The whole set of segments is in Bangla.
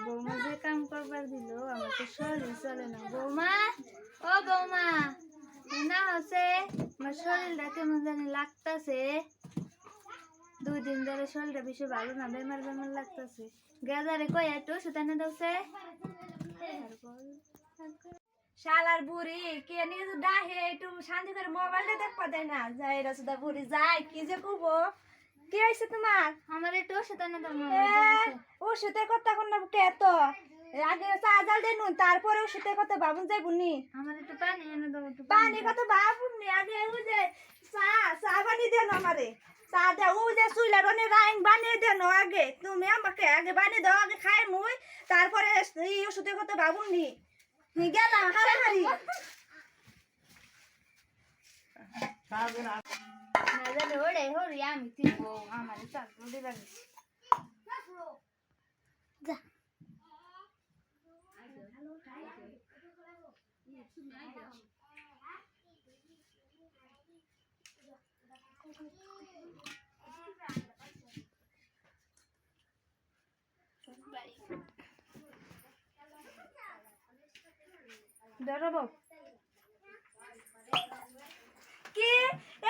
বৌমা যে কাম করবার দিল আমার তো শরীর চলে না। বৌমা, ও বৌমা, না হচ্ছে আমার শরীরটা কেমন জানি লাগতাছে। 2 দিন ধরে শরীরটা বেশি ভালো না, বেমার বেমার লাগতাছে। গেজারে কই একটু ওষুধ এনে দাওছে। শালার বুড়ি কে নিয়ে ডাহে একটু শান্তি করে মোবাইলটা দেখবা দেয় না। যাই রসুদা বুড়ি যাই কি যে কুবো কি হয়েছে তোমার? আমার একটু ওষুধ এনে দাও না। ওষুধের কথা কোন কে তো আগে চা জাল দেন তারপরে ওষুধের কথা বাবুন যাই বুনি। আমার একটু পানি এনে দাও। একটু পানি কথা বাবুনি আগে ও যে চা চা বানিয়ে দেন আমারে। চা দে ও যে সুইলা রনে রাইন বানিয়ে দেন আগে। তুমি আমাকে আগে বানিয়ে দাও, আগে খাই মুই তারপরে এই ওষুধের কথা বাবুনি। গেলাম হারাহারি। না জানি ওরে হরি আমি দিব আমার চাকরি দিবার যা। ধরবো কি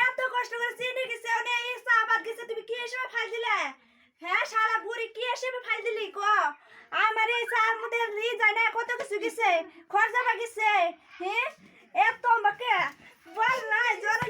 এত কষ্ট করে চিনি গেছে ওনে এই সাবাত গেছে তুমি কি হিসেবে ফাইল দিলে? হ্যাঁ শালা বুড়ি কি হিসেবে ফাইল দিলি ক? আমার এই চার মধ্যে রি যায় না কত কিছু গেছে খরচা গেছে। হ্যাঁ এত আমাকে বল না জ্বর